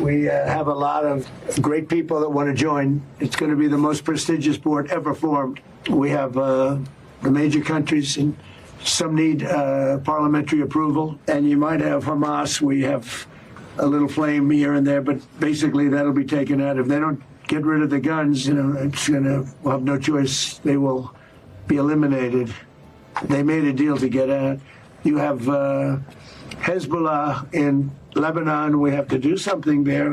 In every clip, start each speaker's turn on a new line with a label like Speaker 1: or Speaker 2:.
Speaker 1: We have a lot of great people that want to join. It's going to be the most prestigious board ever formed. We have the major countries, and some need parliamentary approval. And you might have Hamas. We have a little flame here and there, but basically that'll be taken out. If they don't get rid of the guns, we'll have no choice. They will be eliminated. They made a deal to get out. You have Hezbollah in Lebanon. We have to do something there.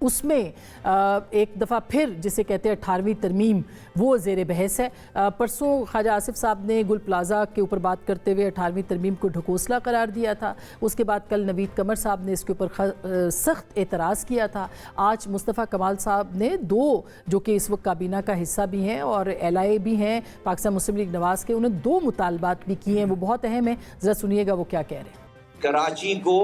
Speaker 2: اس میں ایک دفعہ پھر جسے کہتے ہیں 18ویں ترمیم وہ زیر بحث ہے۔ پرسوں خواجہ آصف صاحب نے گل پلازا کے اوپر بات کرتے ہوئے 18ویں ترمیم کو ڈھکوسلا قرار دیا تھا، اس کے بعد کل نوید قمر صاحب نے اس کے اوپر سخت اعتراض کیا تھا۔ آج مصطفیٰ کمال صاحب نے دو جو کہ اس وقت کابینہ کا حصہ بھی ہیں اور ایل آئی اے بھی ہیں پاکستان مسلم لیگ نواز کے، انہوں نے دو مطالبات بھی کیے ہیں، وہ بہت اہم ہیں، ذرا سنیے گا وہ کیا کہہ رہے ہیں۔
Speaker 3: کراچی کو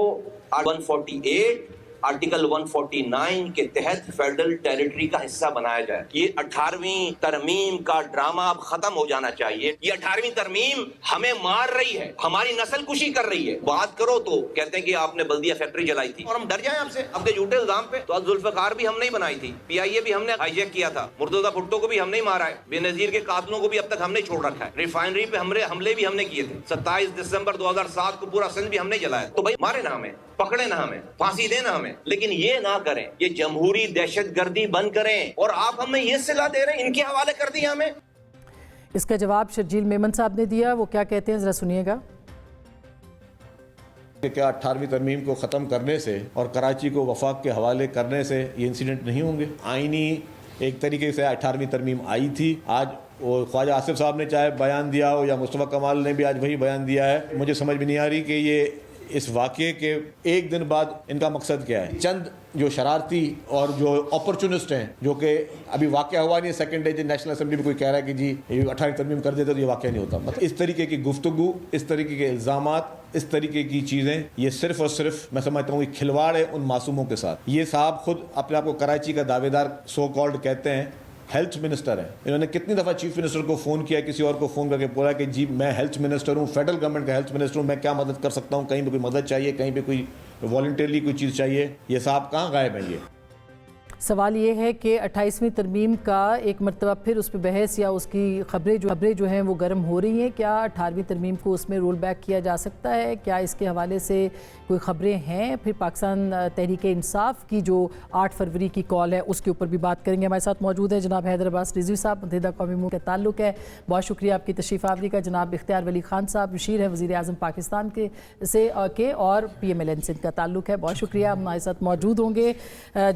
Speaker 3: 148 آرٹیکل 149 کے تحت فیڈرل ٹیریٹری کا حصہ بنایا جائے۔ یہ 18ویں ترمیم کا ڈرامہ اب ختم ہو جانا چاہیے۔ یہ 18ویں ترمیم ہمیں مار رہی ہے، ہماری نسل کشی کر رہی ہے۔ بات کرو تو کہتے ہیں کہ آپ نے بلدیہ فیکٹری جلائی تھی اور ہم ڈر جائیں آپ سے، آپ کے جھوٹے الزام پہ۔ تو ذوالفقار بھی ہم نے بنائی تھی، پی آئی اے بھی ہم نے ہائی جیک کیا تھا، مرتضیٰ بھٹو کو بھی ہم نے مارا ہے، بے نظیر کے قاتلوں کو بھی اب تک ہم نے چھوڑ رکھا ہے، ریفائنری پہ حملے بھی ہم نے کیے تھے، 27 دسمبر 2007 کو پورا سندھ بھی ہم نے جلایا۔ تو بھائی مارے نہ ہمیں، پکڑے نہ ہمیں، پھانسی دے نہ ہمیں، لیکن یہ نہ کریں، یہ جمہوری دہشت گردی بند کریں۔ اور آپ ہمیں یہ صلاح دے رہے ہیں، ان کے حوالے کر دیا ہمیں۔
Speaker 2: اس کا جواب شرجیل میمن صاحب نے دیا، وہ کیا کہتے ہیں ذرا سنیے گا۔
Speaker 4: کہ کیا 18ویں ترمیم کو ختم کرنے سے اور کراچی کو وفاق کے حوالے کرنے سے یہ انسیڈنٹ نہیں ہوں گے؟ آئینی ایک طریقے سے 18ویں ترمیم آئی تھی، آج وہ خواجہ آصف صاحب نے چاہے بیان دیا ہو یا مصطفیٰ کمال نے بھی آج وہی بیان دیا ہے، مجھے سمجھ بھی نہیں آ رہی کہ یہ اس واقعے کے ایک دن بعد ان کا مقصد کیا ہے۔ چند جو شرارتی اور جو اپرچونسٹ ہیں، جو کہ ابھی واقعہ ہوا نہیں، سیکنڈ ڈے جو نیشنل اسمبلی میں کوئی کہہ رہا ہے کہ جی یہ 18ویں ترمیم کر دیتے تو یہ واقعہ نہیں ہوتا۔ مطلب اس طریقے کی گفتگو، اس طریقے کے الزامات، اس طریقے کی چیزیں، یہ صرف اور صرف میں سمجھتا ہوں کہ کھلواڑ ہے ان معصوموں کے ساتھ۔ یہ صاحب خود اپنے آپ کو کراچی کا دعوے دار سو کالڈ کہتے ہیں، ہیلتھ منسٹر ہیں۔ انہوں نے کتنی دفعہ چیف منسٹر کو فون کیا، کسی اور کو فون کر کے بولا کہ جی میں ہیلتھ منسٹر ہوں، فیڈرل گورنمنٹ کا ہیلتھ منسٹر ہوں، میں کیا مدد کر سکتا ہوں، کہیں پہ کوئی مدد چاہیے، کہیں پہ کوئی والنٹیرلی کوئی چیز چاہیے۔ یہ صاحب کہاں غائب ہیں؟ یہ
Speaker 2: سوال یہ ہے کہ 28ویں ترمیم کا ایک مرتبہ پھر اس پہ بحث یا اس کی خبریں جو ہیں وہ گرم ہو رہی ہیں، کیا 18ویں ترمیم کو اس میں رول بیک کیا جا سکتا ہے؟ کیا اس کے حوالے سے کوئی خبریں ہیں؟ پھر پاکستان تحریک انصاف کی جو 8 فروری کی کال ہے اس کے اوپر بھی بات کریں گے۔ ہمارے ساتھ موجود ہیں جناب حیدر عباس رضوی صاحب، متحدہ قومی امور کا تعلق ہے، بہت شکریہ آپ کی تشریف آوری کا۔ جناب اختیار ولی خان صاحب مشیر ہے وزیر اعظم پاکستان کے اور P M L N Sindh کا تعلق ہے، بہت شکریہ، ہمارے ساتھ موجود ہوں گے۔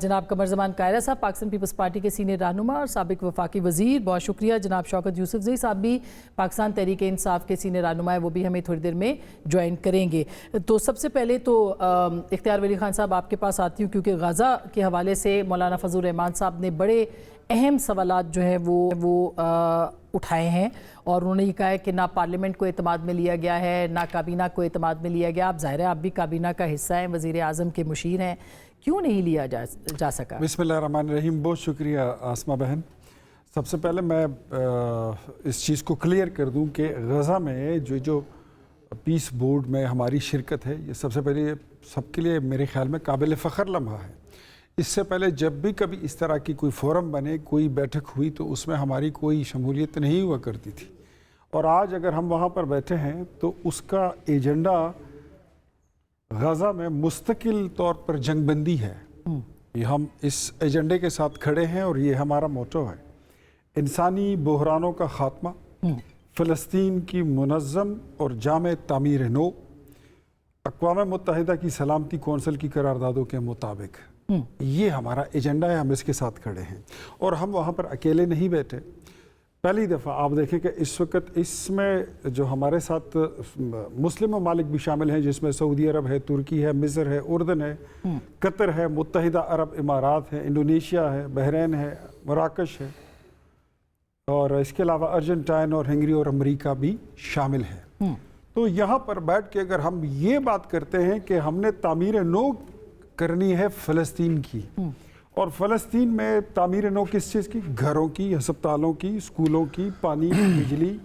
Speaker 2: جناب قمر زمان قاہرہ صاحب پاکستان پیپلز پارٹی کے سینئر رہنما اور سابق وفاقی وزیر، بہت شکریہ۔ جناب شوکت یوسف زئی صاحب بھی پاکستان تحریک انصاف کے سینئر رہنما ہے، وہ بھی ہمیں تھوڑی دیر میں جوائن کریں گے۔ تو سب سے پہلے تو اختیار ولی خان صاحب آپ کے پاس آتی ہوں، کیونکہ غزہ کے حوالے سے مولانا فضل الرحمان صاحب نے بڑے اہم سوالات جو ہیں وہ اٹھائے ہیں اور انہوں نے یہ کہا ہے کہ نہ پارلیمنٹ کو اعتماد میں لیا گیا ہے، نہ کابینہ کو اعتماد میں لیا گیا۔ آپ ظاہر ہے آپ بھی کابینہ کا حصہ ہیں، وزیر اعظم کے مشیر ہیں، کیوں نہیں لیا جا سکا؟
Speaker 5: بسم اللہ الرحمن الرحیم، بہت شکریہ آسمہ بہن۔ سب سے پہلے میں اس چیز کو کلیئر کر دوں کہ غزہ میں جو پیس بورڈ میں ہماری شرکت ہے، یہ سب سے پہلے سب کے لیے میرے خیال میں قابل فخر لمحہ ہے۔ اس سے پہلے جب بھی کبھی اس طرح کی کوئی فورم بنے، کوئی بیٹھک ہوئی تو اس میں ہماری کوئی شمولیت نہیں ہوا کرتی تھی، اور آج اگر ہم وہاں پر بیٹھے ہیں تو اس کا ایجنڈا غزہ میں مستقل طور پر جنگ بندی ہے۔ یہ ہم اس ایجنڈے کے ساتھ کھڑے ہیں اور یہ ہمارا موٹو ہے، انسانی بحرانوں کا خاتمہ، فلسطین کی منظم اور جامع تعمیر نو، اقوام متحدہ کی سلامتی کونسل کی قراردادوں کے مطابق۔ یہ ہمارا ایجنڈا ہے، ہم اس کے ساتھ کھڑے ہیں اور ہم وہاں پر اکیلے نہیں بیٹھے۔ پہلی دفعہ آپ دیکھیں کہ اس وقت اس میں جو ہمارے ساتھ مسلم ممالک بھی شامل ہیں، جس میں سعودی عرب ہے، ترکی ہے، مصر ہے، اردن ہے، قطر ہے، متحدہ عرب امارات ہے، انڈونیشیا ہے، بحرین ہے، مراکش ہے، اور اس کے علاوہ ارجنٹائن اور ہنگری اور امریکہ بھی شامل ہے۔ تو یہاں پر بیٹھ کے اگر ہم یہ بات کرتے ہیں کہ ہم نے تعمیر نو کرنی ہے فلسطین کی، اور فلسطین میں تعمیر نو کس چیز کی؟ گھروں کی، ہسپتالوں کی، اسکولوں کی، پانی، بجلی،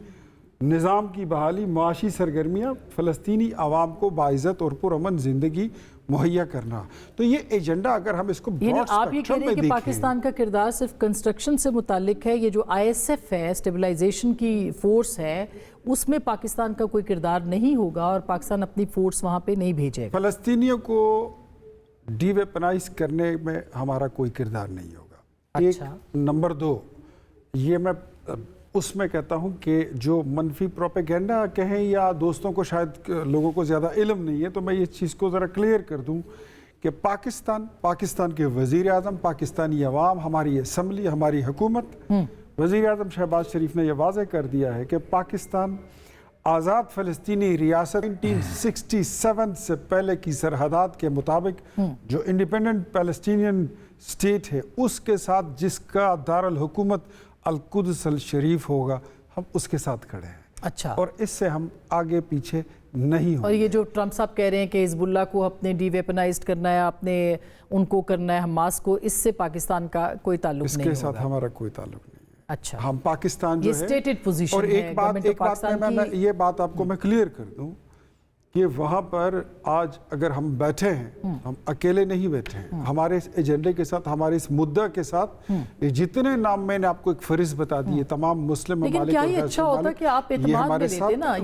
Speaker 5: نظام کی بحالی، معاشی سرگرمیاں، فلسطینی عوام کو باعزت اور پرامن زندگی مہیا کرنا۔ تو یہ ایجنڈا اگر ہم اس کو براڈ
Speaker 2: آپ یہ کہہ رہے ہیں کہ پاکستان کا کردار صرف کنسٹرکشن سے متعلق ہے، یہ جو آئی ایس ایف ہے، اسٹیبلائزیشن کی فورس ہے، اس میں پاکستان کا کوئی کردار نہیں ہوگا اور پاکستان اپنی فورس وہاں پہ نہیں بھیجے گا؟
Speaker 5: فلسطینیوں کو ڈی ویپنائز کرنے میں ہمارا کوئی کردار نہیں ہوگا، ایک۔ نمبر دو، یہ میں اس میں کہتا ہوں کہ جو منفی پروپیگنڈا کہیں یا دوستوں کو شاید لوگوں کو زیادہ علم نہیں ہے، تو میں یہ چیز کو ذرا کلیئر کر دوں کہ پاکستان کے وزیر اعظم، پاکستانی عوام، ہماری اسمبلی، ہماری حکومت، وزیر اعظم شہباز شریف نے یہ واضح کر دیا ہے کہ پاکستان آزاد فلسطینی ریاست 1967 سے پہلے کی سرحدات کے مطابق جو انڈیپینڈنٹ پیلسٹینین اسٹیٹ ہے اس کے ساتھ جس کا دارالحکومت القدس الشریف ہوگا، ہم اس کے ساتھ کھڑے ہیں.
Speaker 2: اچھا.
Speaker 5: اور اس سے ہم آگے پیچھے نہیں ہوں.
Speaker 2: اور یہ جو ٹرمپ صاحب کہہ رہے ہیں کہ حزب اللہ کو اپنے ڈی ویپنائزڈ کرنا ہے، اپنے ان کو کرنا ہے حماس کو، اس سے پاکستان کا کوئی تعلق نہیں ہوگا؟
Speaker 5: اس کے ساتھ ہمارا کوئی تعلق نہیں ہے.
Speaker 2: اچھا.
Speaker 5: ہم پاکستان جو ہے
Speaker 2: اسٹیٹڈ پوزیشن
Speaker 5: اور
Speaker 2: ہے.
Speaker 5: ایک بات میں یہ بات آپ کو میں کلیئر کر دوں کہ وہاں پر آج اگر ہم بیٹھے ہیں، ہم اکیلے نہیں بیٹھے ہیں. ہمارے اس ایجنڈے کے ساتھ، ہمارے اس مدعا کے ساتھ یہ جتنے نام میں نے آپ کو ایک فہرست بتا دی ہے تمام مسلم ممالک،
Speaker 2: لیکن کیا یہ اچھا ہوتا کہ آپ اعتماد میں لیتے نا،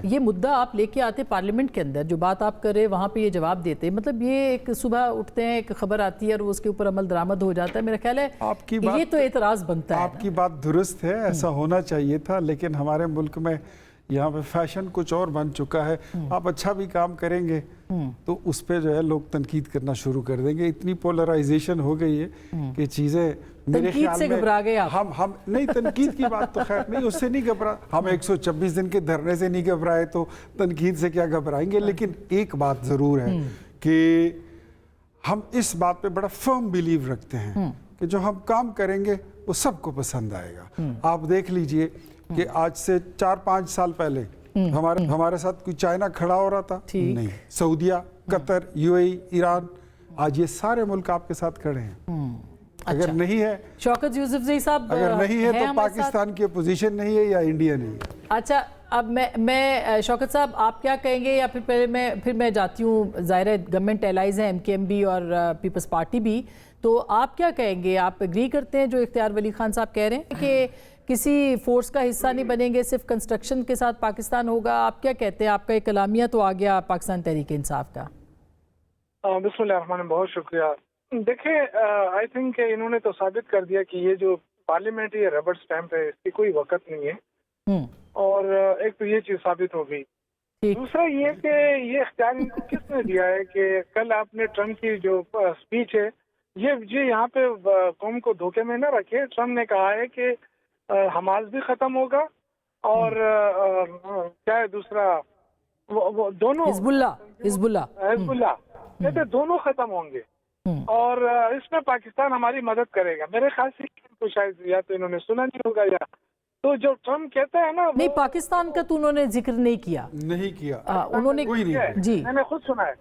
Speaker 2: یہ مدعا آپ لے کے آتے پارلیمنٹ کے اندر، جو بات آپ کر رہے وہاں پہ یہ جواب دیتے. مطلب یہ ایک صبح اٹھتے ہیں، ایک خبر آتی ہے اور اس کے اوپر عمل درآمد ہو جاتا ہے. میرا خیال ہے یہ تو اعتراض بنتا ہے.
Speaker 5: آپ کی بات درست ہے، ایسا ہونا چاہیے تھا، لیکن ہمارے ملک میں یہاں پہ فیشن کچھ اور بن چکا ہے. آپ اچھا بھی کام کریں گے تو اس پہ جو ہے لوگ تنقید کرنا شروع کر دیں گے. اتنی پولرائزیشن ہو گئی ہے کہ چیزیں میرے خیال میں
Speaker 2: گھبرا گئے آپ.
Speaker 5: ہم نہیں، تنقید کی بات تو خیر نہیں، اس سے نہیں گھبرا. ہم 126 دن کے دھرنے سے نہیں گھبرائے تو تنقید سے کیا گھبرائیں گے. لیکن ایک بات ضرور ہے کہ ہم اس بات پہ بڑا فرم بیلیو رکھتے ہیں کہ جو ہم کام کریں گے وہ سب کو پسند آئے گا. آپ دیکھ لیجئے کہ آج سے 4-5 سال پہلے ہمارے ساتھ کوئی چائنا کھڑا ہو رہا تھا؟ نہیں. سعودیہ، قطر، UAE، ایران، آج یہ سارے ملک آپ کے ساتھ کھڑے ہیں. اگر نہیں ہے
Speaker 2: شوکت یوسف زئی صاحب،
Speaker 5: اگر نہیں ہے تو پاکستان کی اپوزیشن نہیں ہے یا انڈیا نہیں ہے.
Speaker 2: اچھا، اب میں شوکت صاحب آپ کیا کہیں گے، یا پھر میں جاتی ہوں. ظاہر ہے گورنمنٹ الائز ہیں MKMB اور پیپلز پارٹی بھی، تو آپ کیا کہیں گے؟ آپ اگری کرتے ہیں جو اختیار ولی خان صاحب کہہ رہے ہیں کہ کسی فورس کا حصہ نہیں بنیں گے، صرف کنسٹرکشن کے ساتھ پاکستان ہوگا؟ آپ کیا کہتے ہیں؟ آپ کا ایک کلامیہ تو آ گیا پاکستان تحریک انصاف کا.
Speaker 6: بسم اللہ الرحمن الرحیم، بہت شکریہ. دیکھیں، آئی تھنک کہ انہوں نے تو ثابت کر دیا کہ یہ جو پارلیمنٹ یہ ربڑ سٹیمپ ہے، اس کی کوئی وقت نہیں ہے. اور ایک تو یہ چیز ثابت ہو گئی. دوسرا یہ کہ یہ اختیار ان کو کس نے دیا ہے کہ کل آپ نے ٹرمپ کی جو اسپیچ ہے یہ یہاں پہ قوم کو دھوکے میں نہ رکھے. ٹرمپ نے کہا ہے کہ حماس بھی ختم ہوگا اور کیا ہے دوسرا، وہ دونوں
Speaker 2: حزب اللہ کہتے دونوں ختم ہوں گے اور اس میں پاکستان ہماری مدد کرے گا. میرے خیال سے کو شاید یا تو انہوں نے سنا نہیں ہوگا، یا تو جو ٹرمپ کہتا ہے نا، نہیں پاکستان کا تو انہوں نے ذکر نہیں کیا. انہوں نے جی
Speaker 6: میں نے خود سنا ہے.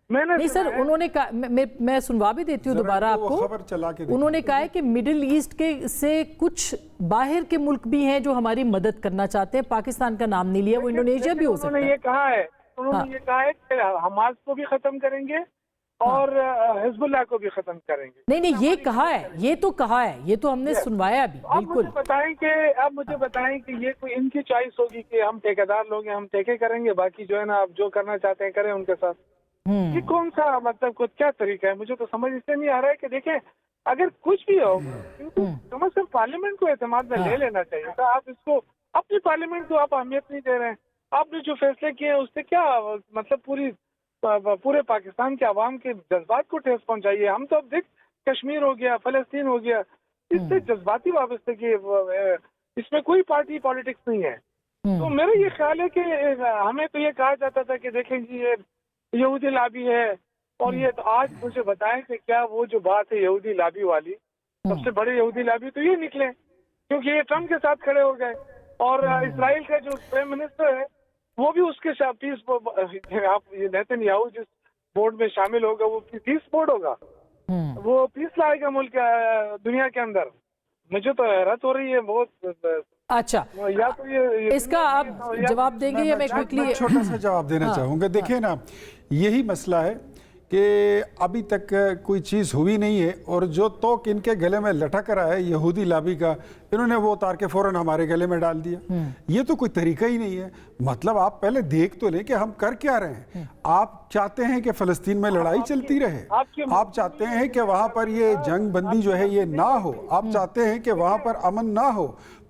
Speaker 2: نہیں سر، انہوں نے کہا، میں سنوا بھی دیتی ہوں دوبارہ آپ کو. انہوں نے کہا ہے کہ مڈل ایسٹ کے سے کچھ باہر کے ملک بھی ہیں جو ہماری مدد کرنا چاہتے ہیں. پاکستان کا نام نہیں لیا، وہ انڈونیشیا بھی ہو سکتا ہے.
Speaker 6: انہوں نے یہ کہا ہے کہ حماس کو بھی ختم کریں گے اور حزب اللہ کو بھی ختم کریں گے.
Speaker 2: نہیں یہ کہا ہے، یہ تو کہا ہے، یہ تو ہم نے سنوایا ابھی. بالکل.
Speaker 6: اب مجھے بتائیں کہ یہ کوئی ان کی چوائس ہوگی کہ ہم ٹھیکیدار لوگ ہیں، ہم ٹھیکے کریں گے، باقی جو ہے نا آپ جو کرنا چاہتے ہیں کریں ان کے ساتھ. یہ کون سا مطلب کیا طریقہ ہے؟ مجھے تو سمجھ اس سے نہیں آ رہا ہے کہ دیکھیں اگر کچھ بھی ہو کم از کم پارلیمنٹ کو اعتماد میں لے لینا چاہیے تھا. آپ اس کو اپنی پارلیمنٹ کو آپ اہمیت نہیں دے رہے ہیں. آپ نے جو فیصلے کیے ہیں اس سے کیا مطلب پورے پاکستان کے عوام کے جذبات کو ٹھیس پہنچائیے. ہم تو اب دیکھ کشمیر ہو گیا، فلسطین ہو گیا، اس سے جذباتی وابستگی، اس میں کوئی پارٹی پالیٹکس نہیں ہے. تو میرا یہ خیال ہے کہ ہمیں تو یہ کہا جاتا تھا کہ دیکھیں جی یہ یہودی لابی ہے، اور یہ تو آج مجھے بتائیں کہ کیا وہ جو بات ہے یہودی لابی والی، سب سے بڑے یہودی لابی تو یہ نکلے کیونکہ یہ ٹرمپ کے ساتھ کھڑے ہو گئے. اور اسرائیل کا جو پرائم منسٹر ہے وہ بھی اس کے ساتھ پیس، آپ نیتن یاہو جس بورڈ میں شامل ہوگا وہ پیس بورڈ ہوگا، وہ پیس لائے گا ملک دنیا کے اندر. مجھے تو حیرت ہو رہی ہے بہت.
Speaker 2: اچھا،
Speaker 6: یا تو یہ
Speaker 2: اس کا آپ جواب دیں گے یا میں کوئکلی
Speaker 5: چھوٹا سا جواب دینا چاہوں گا. دیکھیں نا، یہی مسئلہ ہے کہ ابھی تک کوئی چیز ہوئی نہیں ہے، اور جو توق ان کے گلے میں لٹک رہا ہے یہودی لابی کا، انہوں نے وہ اتار کے فوراً ہمارے گلے میں ڈال دیا. یہ تو کوئی طریقہ ہی نہیں ہے. مطلب آپ پہلے دیکھ تو لیں کہ ہم کر کیا رہے ہیں. آپ چاہتے ہیں کہ فلسطین میں لڑائی چلتی رہے، آپ چاہتے ہیں کہ وہاں پر یہ جنگ بندی جو ہے یہ نہ ہو، آپ چاہتے ہیں کہ وہاں پر امن نہ ہو.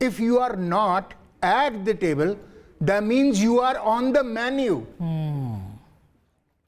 Speaker 7: if you are not at the table, that means you are on the menu.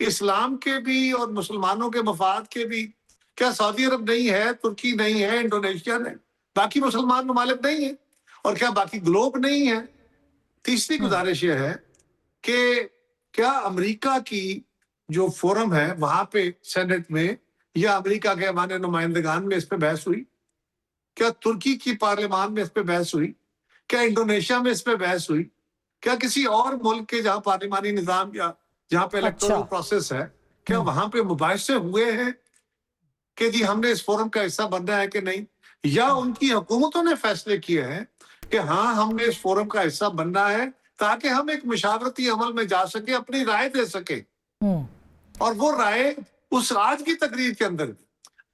Speaker 8: اسلام کے بھی اور مسلمانوں کے مفاد کے بھی. کیا سعودی عرب نہیں ہے, ترکی نہیں ہے, انڈونیشیا نہیں, باقی مسلمان ممالک نہیں ہیں, اور کیا باقی گلوب نہیں ہے؟ تیسری گزارش یہ ہے کہ کیا امریکہ کی جو فورم ہے وہاں پہ سینٹ میں یا امریکہ کے ہمارے نمائندگان میں اس پہ بحث ہوئی؟ کیا ترکی کی پارلیمان میں اس پہ بحث ہوئی؟ کیا انڈونیشیا میں اس پہ بحث ہوئی؟ کیا کسی اور ملک کے جہاں پارلیمانی نظام یا جہاں پہ الیکٹورل پروسیس ہے, کیا وہاں پہ مباحثے ہوئے ہیں کہ جی ہم نے اس فورم کا حصہ بننا ہے کہ نہیں؟ یا ان کی حکومتوں نے فیصلے کیے ہیں کہ ہاں ہم نے اس فورم کا حصہ بننا ہے تاکہ ہم ایک مشاورتی عمل میں جا سکیں, اپنی رائے دے سکیں, اور وہ رائے اس آج کی تقریر کے اندر بھی,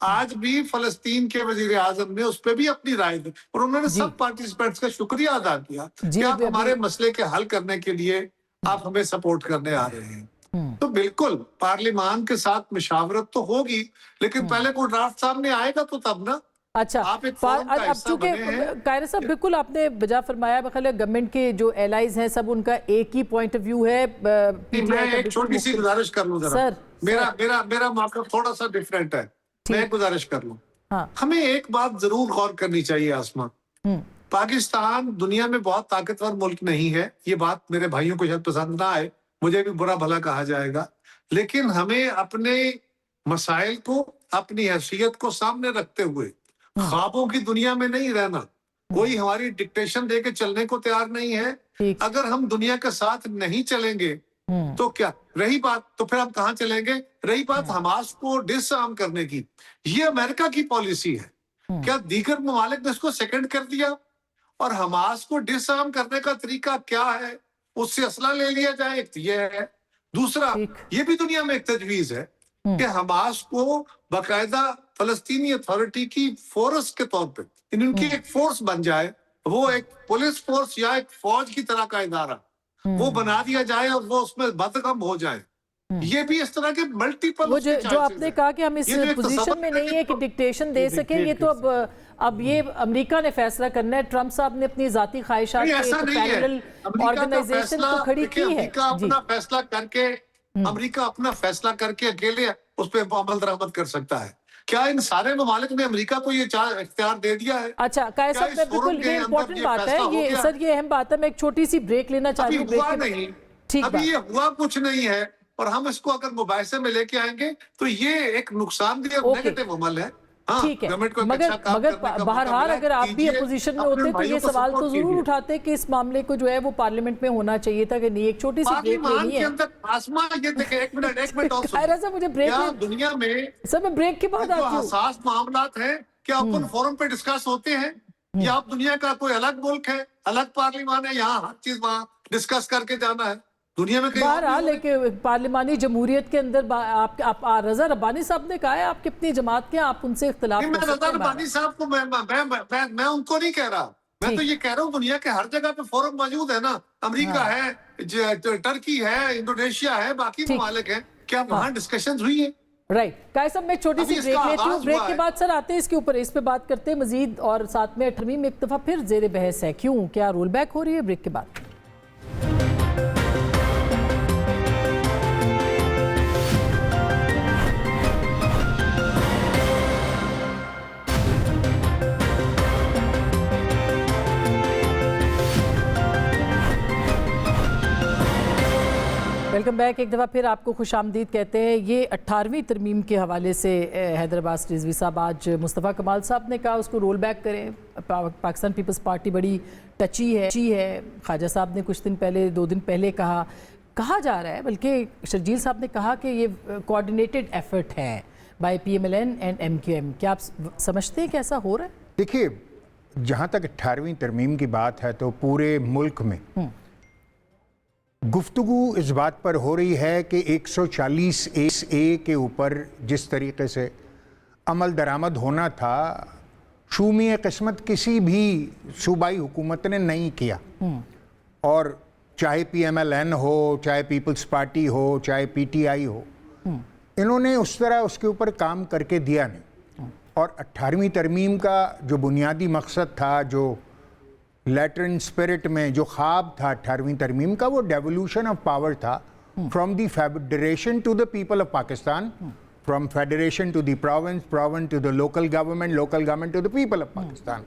Speaker 8: آج بھی فلسطین کے وزیر اعظم نے اس پہ بھی اپنی رائے دی, اور انہوں نے سب پارٹیسپینٹس کا شکریہ ادا کیا کہ آپ ہمارے مسئلے کے حل کرنے کے لیے آپ ہمیں سپورٹ کرنے آ رہے ہیں. تو بالکل پارلیمان کے ساتھ مشاورت تو ہوگی, لیکن پہلے کوئی ڈرافٹ سامنے آئے گا تو تب نا.
Speaker 2: اچھا, اب چونکہ قاہرہ صاحب بالکل آپ نے بجا فرمایا, بخیر گورنمنٹ کے جو ایلائز ہیں سب ان کا ایک ہی پوائنٹ آف ویو ہے.
Speaker 8: میں ایک چھوٹی سی گزارش کر لوں ذرا, میرا موقف تھوڑا سا ڈیفرنٹ ہے, میں ایک گزارش کر لوں. ہمیں ایک بات ضرور غور کرنی چاہیے آسما, پاکستان دنیا میں بہت طاقتور ملک نہیں ہے, یہ بات میرے بھائیوں کو شاید پسند نہ آئے, مجھے بھی برا بھلا کہا جائے گا, لیکن ہمیں اپنے مسائل کو, اپنی حیثیت کو سامنے رکھتے ہوئے خوابوں کی دنیا میں نہیں رہنا. کوئی ہماری ڈکٹیشن دے کے چلنے کو تیار نہیں ہے. اگر ہم دنیا کے ساتھ نہیں چلیں گے تو کیا رہی بات, تو پھر ہم کہاں چلیں گے؟ رہی بات حماس کو ڈس آرم کرنے کی, یہ امریکہ کی پالیسی ہے. کیا دیگر ممالک نے اس کو سیکنڈ کر دیا؟ اور حماس کو ڈس آرم کرنے کا طریقہ کیا ہے؟ اس سے اسلحہ لے لیا جائے, ایک یہ ہے. دوسرا, یہ بھی دنیا میں ایک تجویز ہے کہ حماس کو باقاعدہ فلسطینی اتھارٹی کی فورس کے طور پہ ان کی ایک فورس بن جائے, وہ ایک پولیس فورس یا ایک فوج کی طرح کا ادارہ وہ بنا دیا جائے, اور وہ اس میں بدغم ہو جائے. یہ بھی اس طرح کے ملٹیپل
Speaker 2: جو آپ نے کہا کہ ہم اس پوزیشن میں نہیں ہے کہ ڈکٹیشن دے سکیں, یہ تو اب یہ امریکہ نے فیصلہ کرنا ہے. ٹرمپ صاحب نے اپنی ذاتی خواہشات کے پیرلل آرگنائزیشن تو کھڑی کی ہے.
Speaker 8: امریکہ اپنا فیصلہ کر کے اکیلے اس پہ عمل درآمد کر سکتا ہے. کیا ان سارے ممالک نے امریکہ کو یہ اختیار دے دیا ہے؟
Speaker 2: اچھا قائد صاحب, میں بالکل یہ امپورٹنٹ بات ہے, یہ سر یہ اہم بات ہے. میں ایک چھوٹی سی بریک لینا چاہتی ہوں.
Speaker 8: ابھی ہوا نہیں, ابھی یہ ہوا کچھ نہیں ہے, اور ہم اس کو اگر مباحثے میں لے کے آئیں گے تو یہ ایک نقصان دہ اور نیگیٹو عمل ہے.
Speaker 2: ٹھیک ہے, مگر بہرحال اگر آپ بھی اپوزیشن میں ہوتے تو یہ سوال تو ضرور اٹھاتے کہ اس معاملے کو جو ہے وہ پارلیمنٹ میں ہونا چاہیے تھا کہ نہیں. ایک چھوٹی سی بریک لینی ہے. مجھے بریک,
Speaker 8: دنیا میں
Speaker 2: سر میں بریک کے بعد آتی ہوں.
Speaker 8: حساس معاملات ہیں کیا اوپن فورم پہ ڈسکس ہوتے ہیں, یا آپ دنیا کا کوئی الگ ملک ہے, الگ پارلیمان ہے, یہاں ہر چیز وہاں ڈسکس کر کے جانا ہے؟ دنیا میں
Speaker 2: بہرحال لیکن پارلیمانی جمہوریت کے اندر آپ رضا ربانی صاحب نے کہا ہے آپ کی اپنی جماعت کے, آپ ان سے اختلاف
Speaker 8: کر سکتے ہیں. رضا ربانی صاحب کو میں ان کو نہیں کہہ رہا, میں تو یہ کہہ رہا ہوں دنیا کے ہر جگہ پہ فورم موجود ہے نا. امریکہ ہے, ٹرکی ہے, انڈونیشیا ہے, باقی ممالک ہیں, کیا وہاں ڈسکشنز ہوئی ہیں؟
Speaker 2: رائٹ. قائد صاحب میں چھوٹی سی بریک لیتی ہوں, بریک کے بعد سر آتے ہیں اس کے اوپر, اس پہ بات کرتے ہیں مزید, اور ساتھ میں 18ویں میں ایک دفعہ پھر زیر بحث ہے کیوں, کیا رول بیک ہو رہی ہے. بریک کے بعد ویلکم بیک. ایک دفعہ پھر آپ کو خوش آمدید کہتے ہیں. یہ 18ویں ترمیم کے حوالے سے حیدر عباس رضوی صاحب, آج مصطفیٰ کمال صاحب نے کہا اس کو رول بیک کریں. پاکستان پیپلز پارٹی بڑی ٹچی ہے. خواجہ صاحب نے کچھ دن پہلے, 2 دن پہلے کہا جا رہا ہے, بلکہ شرجیل صاحب نے کہا کہ یہ کوآرڈینیٹڈ ایفرٹ ہے بائی PMLN اینڈ MQM. کیا آپ سمجھتے ہیں کہ ایسا ہو رہا ہے؟
Speaker 7: دیکھیے, جہاں تک 18ویں ترمیم کی بات ہے تو پورے ملک میں گفتگو اس بات پر ہو رہی ہے کہ 140A کے اوپر جس طریقے سے عمل درآمد ہونا تھا, شومی قسمت کسی بھی صوبائی حکومت نے نہیں کیا. اور چاہے PMLN ہو, چاہے پیپلز پارٹی ہو, چاہے PTI ہو, انہوں نے اس طرح اس کے اوپر کام کر کے دیا نہیں. اور 18ویں ترمیم کا جو بنیادی مقصد تھا, جو لیٹرن اسپرٹ میں جو خواب تھا 18ویں ترمیم کا, وہ ڈیولوشن آف پاور تھا. from the federation to the people of Pakistan, from federation to the province, province to the local government to the people of Pakistan.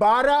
Speaker 7: 12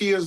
Speaker 8: tiers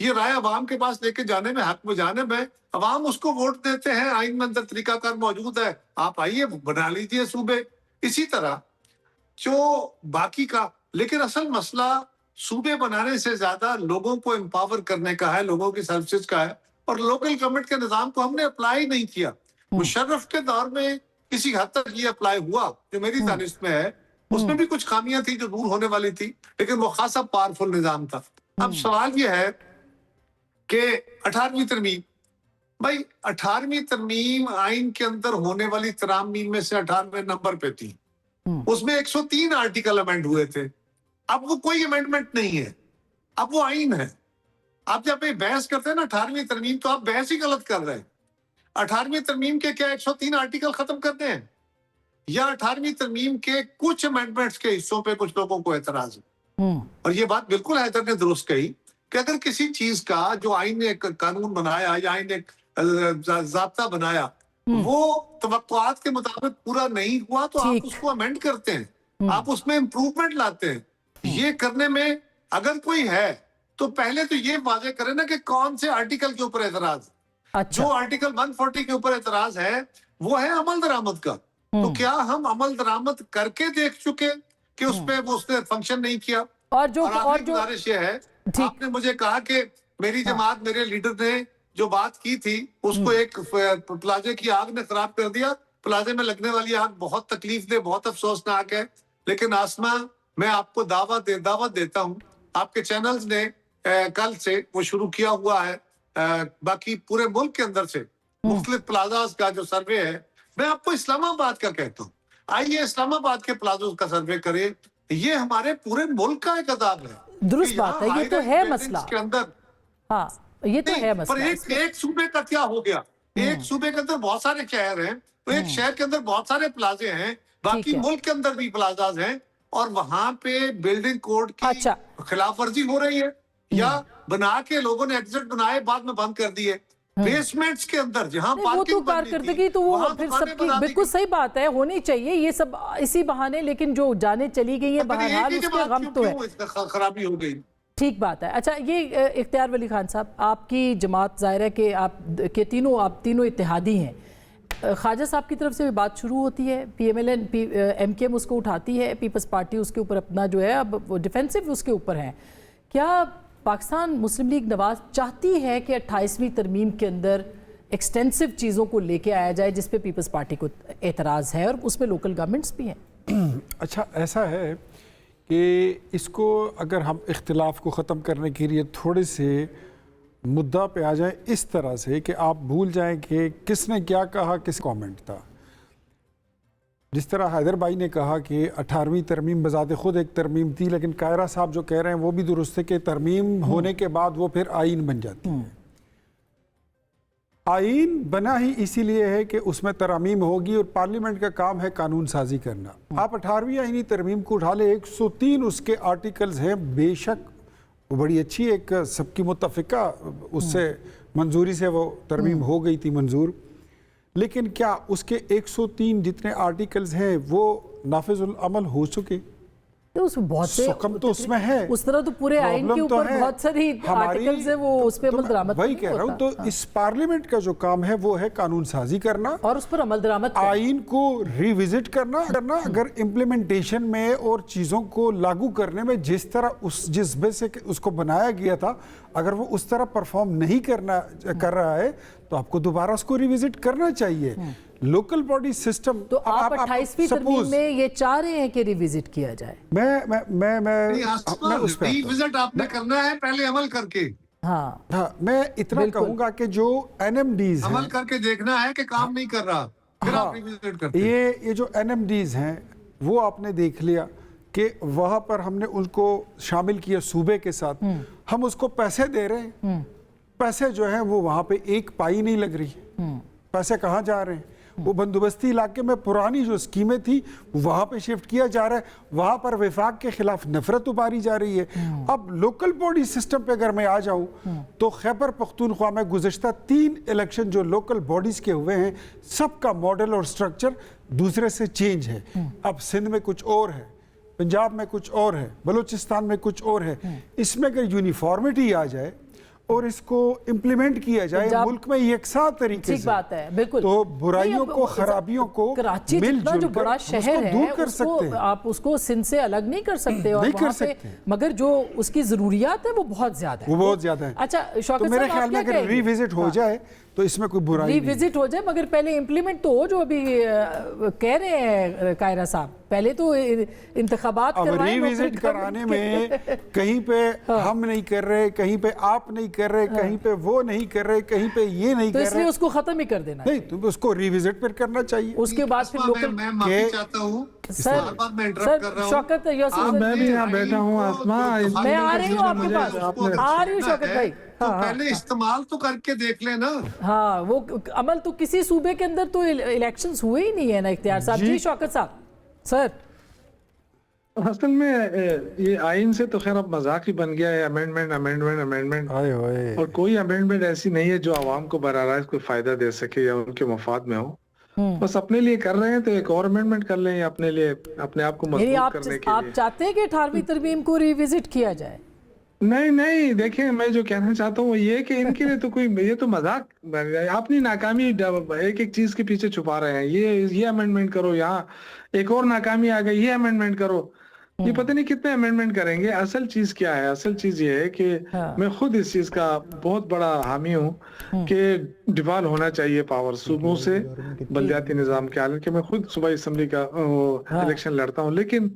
Speaker 8: یہ رائے عوام کے پاس لے کے جانے میں حق مجانب ہے. عوام اس کو ووٹ دیتے ہیں, آئین میں اندر طریقہ کار موجود ہے, آپ آئیے بنا لیجئے صوبے. اسی طرح جو باقی کا, لیکن اصل مسئلہ صوبے بنانے سے زیادہ لوگوں کو امپاور کرنے کا ہے, لوگوں کی سروسز کا ہے, اور لوکل گورنمنٹ کے نظام کو ہم نے اپلائی نہیں کیا. مشرف کے دور میں کسی حد تک یہ اپلائی ہوا, جو میری دانش میں ہے, اس میں بھی کچھ خامیاں تھیں جو دور ہونے والی تھی, لیکن وہ خاصا پاورفل نظام تھا. اب سوال یہ ہے کہ 18ویں ترمیم, بھائی 18ویں ترمیم آئین کے اندر ہونے والی ترامیم میں سے 18ویں نمبر پہ تھی, اس میں 103 آرٹیکل امینڈ ہوئے تھے. اب وہ کوئی امینڈمنٹ نہیں ہے, اب وہ آئین ہے. آپ جب بحث کرتے ہیں نا 18ویں ترمیم, تو آپ بحث ہی غلط کر رہے ہیں. 18ویں ترمیم کے کیا 103 آرٹیکل ختم کرنے ہیں, یا 18ویں ترمیم کے کچھ امینڈمنٹس کے حصوں پہ کچھ لوگوں کو اعتراض ہے. اور یہ بات بالکل حیدر نے درست کہی کہ اگر کسی چیز کا جو آئین نے قانون بنایا یا آئین نے ضابطہ بنایا وہ توقعات کے مطابق پورا نہیں ہوا, تو آپ اس کو امینڈ کرتے ہیں, آپ اس میں امپروومنٹ لاتے ہیں. یہ کرنے میں اگر کوئی ہے تو پہلے تو یہ واضح کرے نا کہ کون سے آرٹیکل کے اوپر اعتراض. جو آرٹیکل 140 کے اوپر اعتراض ہے وہ ہے عمل درآمد کا. تو کیا ہم عمل درآمد کر کے دیکھ چکے کہ اس پہ اس نے فنکشن نہیں کیا؟ اور گزارش یہ ہے, آپ نے مجھے کہا کہ میری جماعت, میرے لیڈر نے جو بات کی تھی اس کو ایک پلازے کی آگ نے خراب کر دیا. پلازے میں لگنے والی آگ بہت تکلیف دہ, بہت افسوسناک ہے, لیکن آسما میں آپ کو دعوت دیتا ہوں, آپ کے چینلز نے کل سے وہ شروع کیا ہوا ہے, باقی پورے ملک کے اندر سے مختلف پلازاز کا جو سروے ہے, میں آپ کو اسلام آباد کا کہتا ہوں, آئیے اسلام آباد کے پلازوں کا سروے کرے. یہ ہمارے پورے ملک کا ایک عذاب ہے.
Speaker 2: درست بات ہے, یہ تو ہے مسئلہ
Speaker 8: کے اندر.
Speaker 2: ہاں یہ تو ہے مسئلہ.
Speaker 8: پر ایک صوبے کا کیا ہو گیا, ایک صوبے کے اندر بہت سارے شہر ہیں, تو ایک شہر کے اندر بہت سارے پلازے ہیں, باقی ملک کے اندر بھی پلازاز ہیں, اور وہاں پہ بلڈنگ کوڈ کی خلاف ورزی ہو رہی ہے, یا بنا کے لوگوں نے ایگزٹ بنائے بعد میں بند کر دیے. بیسمنٹس کے اندر جہاں
Speaker 2: وہ تو کارکردگی تو وہ پھر سب کی بالکل صحیح بات ہے, ہونی چاہیے یہ سب اسی بہانے, لیکن جو جانیں چلی گئی ہیں بہرحال اس پہ غم تو ہے,
Speaker 8: خرابی ہو گئی.
Speaker 2: ٹھیک بات ہے. اچھا یہ اختیار ولی خان صاحب, آپ کی جماعت ظاہر ہے کہ آپ تینوں اتحادی ہیں. خواجہ صاحب کی طرف سے بھی بات شروع ہوتی ہے, پی ایم ایل این ایم کے ایم اس کو اٹھاتی ہے, پیپلز پارٹی اس کے اوپر اپنا جو ہے اب وہ ڈیفینسو اس کے اوپر ہے. کیا پاکستان مسلم لیگ نواز چاہتی ہے کہ 28ویں ترمیم کے اندر ایکسٹینسو چیزوں کو لے کے آیا جائے جس پہ پیپلز پارٹی کو اعتراض ہے, اور اس میں لوکل گورنمنٹس بھی ہیں؟
Speaker 5: اچھا ایسا ہے کہ اس کو اگر ہم اختلاف کو ختم کرنے کے لیے تھوڑے سے مدعا پہ آ جائیں اس طرح سے کہ آپ بھول جائیں کہ کس نے کیا کہا, کس کامنٹ تھا. جس طرح حیدر بھائی نے کہا کہ 18ویں ترمیم بذات خود ایک ترمیم تھی, لیکن قائرہ صاحب جو کہہ رہے ہیں وہ بھی درست ہے کہ ترمیم ہونے کے بعد وہ پھر آئین بن جاتی ہے. آئین بنا ہی اسی لیے ہے کہ اس میں ترامیم ہوگی, اور پارلیمنٹ کا کام ہے قانون سازی کرنا. آپ 18ویں آئینی ترمیم کو اٹھا لیں, 103 اس کے آرٹیکلز ہیں, بے شک وہ بڑی اچھی ایک سب کی متفقہ اس سے منظوری سے وہ ترمیم ہو گئی تھی منظور, لیکن کیا اس کے 103 جتنے آرٹیکلز ہیں وہ نافذ العمل ہو چکے؟
Speaker 2: اس میں بہت سے
Speaker 5: سکم تو اس میں ہے,
Speaker 2: اس طرح تو پورے آئین کے اوپر بہت ساری آرٹیکلز ہیں, وہ اس پہ عمل درآمد
Speaker 5: وہی کہہ رہا ہوں. تو اس پارلیمنٹ کا جو کام ہے وہ ہے قانون سازی کرنا
Speaker 2: اور اس پر عمل درآمد,
Speaker 5: آئین کو ریوزٹ کرنا. اگر امپلیمنٹیشن میں اور چیزوں کو لاگو کرنے میں جس طرح اس جذبے سے اس کو بنایا گیا تھا, اگر وہ اس طرح پرفارم نہیں کر رہا ہے تو آپ کو دوبارہ اس کو ریوزٹ کرنا چاہیے. لوکل باڈی سسٹم,
Speaker 2: تو آپ 28ویں ترمیم میں یہ چاہ رہے ہیں کہ ریوزٹ کیا جائے؟
Speaker 5: میں اس پہ
Speaker 8: ریوزٹ آپ نے کرنا ہے پہلے عمل کر کے.
Speaker 5: ہاں میں اتنا کہوں گا کہ جو این ایم ڈیز ہیں,
Speaker 8: عمل کر کے دیکھنا ہے کہ کام نہیں کر رہا, پھر آپ ریوزٹ کرتے ہیں.
Speaker 5: یہ جو این ایم ڈیز ہیں وہ آپ نے دیکھ لیا کہ وہاں پر ہم نے ان کو شامل کیا صوبے کے ساتھ, ہم اس کو پیسے دے رہے ہیں, پیسے جو ہیں وہ وہاں پہ ایک پائی نہیں لگ رہی. پیسے کہاں جا رہے ہیں؟ وہ بندوبستی علاقے میں پرانی جو اسکیمیں تھی وہاں پہ شفٹ کیا جا رہا ہے, وہاں پر وفاق کے خلاف نفرت اباری جا رہی ہے. اب لوکل باڈی سسٹم پہ اگر میں آ جاؤں تو خیبر پختونخوا میں گزشتہ 3 الیکشن جو لوکل باڈیز کے ہوئے ہیں سب کا ماڈل اور سٹرکچر دوسرے سے چینج ہے. اب سندھ میں کچھ اور ہے, پنجاب میں کچھ اور ہے, بلوچستان میں کچھ اور ہے. اس میں اگر یونیفارمٹی آ جائے اور اس کو امپلیمنٹ کیا جائے ملک میں یکساں طریقے سے،
Speaker 2: بات ہے بالکل،
Speaker 5: تو برائیوں کو خرابیوں کو
Speaker 2: کراچی
Speaker 5: مل
Speaker 2: جتنا
Speaker 5: جل
Speaker 2: جو
Speaker 5: کر
Speaker 2: بڑا
Speaker 5: اس کو
Speaker 2: شہر ہے
Speaker 5: دور کر سکتے ہیں.
Speaker 2: آپ اس کو سندھ سے الگ نہیں کر سکتے، اور وہاں پہ مگر جو اس کی ضروریات ہیں وہ بہت زیادہ ہیں،
Speaker 5: وہ بہت زیادہ ہیں.
Speaker 2: اچھا شوکت
Speaker 5: تو میرے
Speaker 2: صاحب
Speaker 5: خیال میں اگر ری وزٹ ہو جائے تو اس میں کوئی برائی
Speaker 2: ری
Speaker 5: نہیں.
Speaker 2: وزٹ ہو جائے مگر پہلے امپلیمنٹ تو ہو، جو ابھی کہہ رہے ہیں قاہرہ صاحب، پہلے تو انتخابات
Speaker 5: کروائیں. ری وزٹ کرانے میں کہیں پہ ہم نہیں کر رہے، کہیں پہ آپ نہیں کر رہے، کہیں پہ وہ نہیں کر رہے، کہیں پہ یہ نہیں کر رہے،
Speaker 2: تو اس لیے اس کو ختم ہی کر دینا
Speaker 5: نہیں، تو اس کو ری وزٹ پر کرنا چاہیے.
Speaker 2: اس کے بعد پھر لوکل.
Speaker 8: میں معافی چاہتا ہوں
Speaker 2: سر
Speaker 8: شوکت
Speaker 6: میں بھی یہاں بیٹھا ہوں آسما،
Speaker 2: میں آ رہی ہوں آپ کے پاس، آ رہی ہوں شوکت بھائی.
Speaker 8: تو پہلے استعمال تو کر کے دیکھ لیں نا.
Speaker 2: ہاں وہ عمل تو کسی صوبے کے اندر تو الیکشنز ہوئے ہی نہیں ہے نا اختیار صاحب. جی شوکت صاحب. سر
Speaker 6: اصل میں یہ آئین سے تو خیر اب مذاق ہی بن گیا ہے، امینڈمنٹ، اور کوئی امینڈمنٹ ایسی نہیں ہے جو عوام کو براہ راست کوئی فائدہ دے سکے یا ان کے مفاد میں ہو. بس اپنے لیے کر رہے ہیں تو ایک اور امینڈمنٹ کر لیں، اپنے لیے اپنے آپ کو مضبوط کرنے کے لیے.
Speaker 2: آپ چاہتے ہیں کہ 18ویں ترمیم کو ری وزٹ کیا جائے؟
Speaker 6: نہیں دیکھیں، میں جو کہنا چاہتا ہوں وہ یہ کہ ان کے لیے تو کوئی، یہ تو مذاق، اپنی ناکامی ایک چیز کے پیچھے چھپا رہے ہیں. یہ امینڈمنٹ کرو، یہاں ایک اور ناکامی آ گئی، یہ امینڈمنٹ کرو. یہ پتہ نہیں کتنے امینڈمنٹ کریں گے. اصل چیز کیا ہے؟ اصل چیز یہ ہے کہ میں خود اس چیز کا بہت بڑا حامی ہوں کہ ڈیوال ہونا چاہیے پاور صوبوں سے بلدیاتی نظام کے. حالانکہ میں خود صوبائی اسمبلی کا الیکشن لڑتا ہوں، لیکن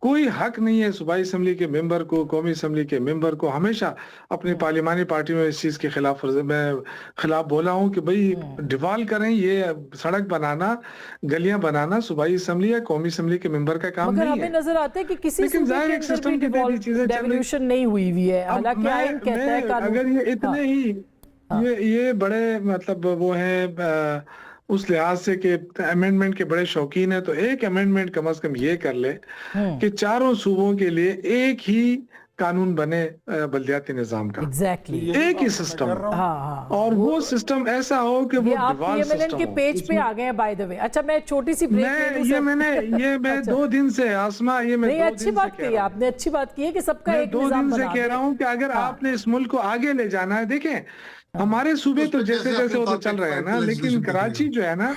Speaker 6: کوئی حق نہیں ہے صوبائی اسمبلی کے ممبر کو، قومی اسمبلی کے ممبر کو. ہمیشہ اپنی پارلیمانی پارٹی میں اس چیز کے خلاف میں خلاف بولا ہوں کہ بھئی ڈیوال کریں. یہ سڑک بنانا، گلیاں بنانا صوبائی اسمبلی یا قومی اسمبلی کے ممبر کا کام نہیں ہے.
Speaker 2: مگر ہمیں نظر آتا ہے کہ کسی
Speaker 6: لیکن ظاہر ایک سسٹم کی چیزیں
Speaker 2: ڈیولیوشن نہیں ہوئی ہے، حالانکہ آئین کہتا ہے قانون.
Speaker 6: اگر یہ اتنے ہی یہ بڑے مطلب وہ ہیں اس لحاظ سے کہ امینڈمنٹ کے بڑے شوقین ہیں، تو ایک امینڈمنٹ کم از کم یہ کر لے کہ چاروں صوبوں کے لیے ایک ہی قانون بنے بلدیاتی نظام کا. ایک ہی سسٹم، اور وہ سسٹم ایسا ہو کہ وہ ڈیوال سسٹم
Speaker 2: کے پیج پہ آ گئے ہیں. بائی دا وے اچھا میں چھوٹی سی بریک
Speaker 6: میں 2 دن سے آسما، یہ میں
Speaker 2: اچھی بات کی، آپ نے اچھی بات کی ہے کہ سب کا ایک نظام بنا.
Speaker 6: 2 دن سے کہہ رہا ہوں کہ اگر آپ نے اس ملک کو آگے لے جانا ہے، دیکھیں ہمارے صوبے تو جیسے وہ تو چل رہے ہیں نا، لیکن کراچی جو ہے نا،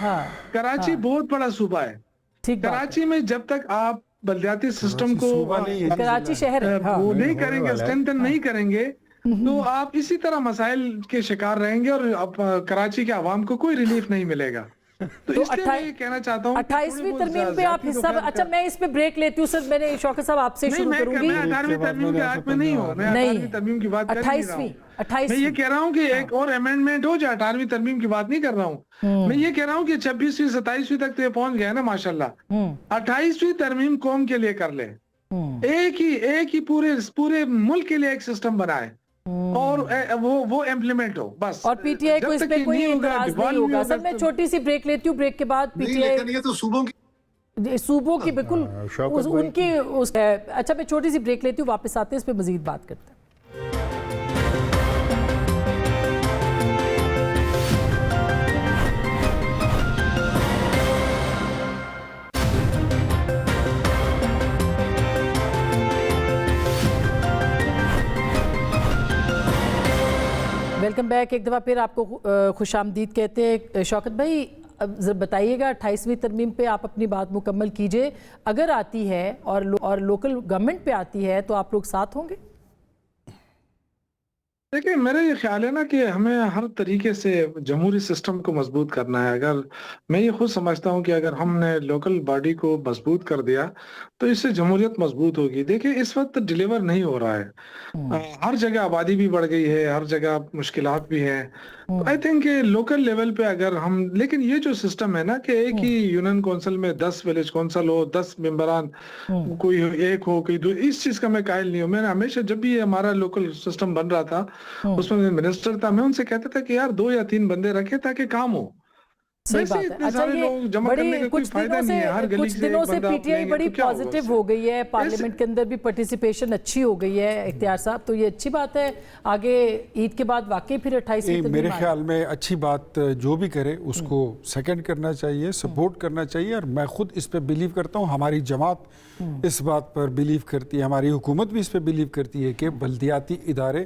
Speaker 6: کراچی بہت بڑا صوبہ ہے. کراچی میں جب تک آپ بلدیاتی سسٹم کو
Speaker 2: کراچی شہر
Speaker 6: وہ نہیں کریں گے، اسٹرینتھن نہیں کریں گے، تو آپ اسی طرح مسائل کے شکار رہیں گے اور کراچی کے عوام کو کوئی ریلیف نہیں ملے گا. تو اس لیے میں یہ کہنا چاہتا ہوں
Speaker 2: 28ویں ترمیم پہ آپ حصہ. اچھا میں اس پہ بریک لیتی ہوں سر. میں نے شوکت صاحب آپ سے شروع کروں گی.
Speaker 6: میں 18ویں ترمیم کے حق میں نہیں ہوں، میں 18ویں ترمیم کی بات کر نہیں رہا ہوں. میں یہ کہہ رہا ہوں کہ ایک اور امینڈمنٹ ہو جائے. 18ویں ترمیم کی بات نہیں کر رہا ہوں. میں یہ کہہ رہا ہوں کہ 26ویں 27ویں تک تو یہ پہنچ گیا نا ماشاءاللہ. 28ویں ترمیم قوم کے لیے کر لے، ایک ہی پورے ملک کے لیے ایک سسٹم بنائے اور وہ امپلیمنٹ ہو بس.
Speaker 2: اور پی ٹی آئی کو اس پہ کوئی اعتراض نہیں ہوگا. سر میں چھوٹی سی بریک لیتی ہوں، بریک کے بعد پی ٹی آئی
Speaker 8: یہ تو
Speaker 2: صوبوں کی بالکل ان کی. اچھا میں چھوٹی سی بریک لیتی ہوں، واپس آتے ہیں، اس پہ مزید بات کرتے ہیں. Welcome back. ایک دفعہ پھر آپ کو خوش آمدید کہتے ہیں. شوکت بھائی بتائیے گا 28ویں ترمیم پہ آپ اپنی بات مکمل کیجئے. اگر آتی ہے اور لوکل گورنمنٹ پہ آتی ہے تو آپ لوگ ساتھ ہوں گے؟
Speaker 6: دیکھیں میرا یہ خیال ہے نا کہ ہمیں ہر طریقے سے جمہوری سسٹم کو مضبوط کرنا ہے. اگر میں یہ خود سمجھتا ہوں کہ اگر ہم نے لوکل باڈی کو مضبوط کر دیا تو اس سے جمہوریت مضبوط ہوگی. دیکھیں اس وقت ڈیلیور نہیں ہو رہا ہے. ہر جگہ آبادی بھی بڑھ گئی ہے، ہر جگہ مشکلات بھی ہیں. آئی تھنک کہ لوکل لیول پہ اگر ہم، لیکن یہ جو سسٹم ہے نا کہ ایک ہی یونین کونسل میں 10 ولیج کونسل ہو، 10 ممبران، کوئی ایک ہو کوئی دو، اس چیز کا میں قائل نہیں ہوں. میں نے ہمیشہ جب بھی ہمارا لوکل سسٹم بن رہا تھا اس میں منسٹر تھا، میں ان سے کہتا تھا کہ یار 2 یا 3 بندے رکھے تاکہ کام ہو.
Speaker 2: صحیح بات ہے. اچھا یہ کچھ دنوں سے پی ٹی آئی بڑی پازیٹیو ہو گئی ہے، پارلیمنٹ کے اندر بھی پارٹیسپیشن اچھی ہو گئی ہے اختیار صاحب، تو یہ اچھی بات ہے. آگے عید کے بعد واقعی پھر 28ویں ترمیم
Speaker 5: میرے خیال میں اچھی بات جو بھی کرے اس کو سیکنڈ کرنا چاہیے، سپورٹ کرنا چاہیے. اور میں خود اس پہ بلیو کرتا ہوں، ہماری جماعت اس بات پر بلیو کرتی ہے، ہماری حکومت بھی اس پہ بلیو کرتی ہے کہ بلدیاتی ادارے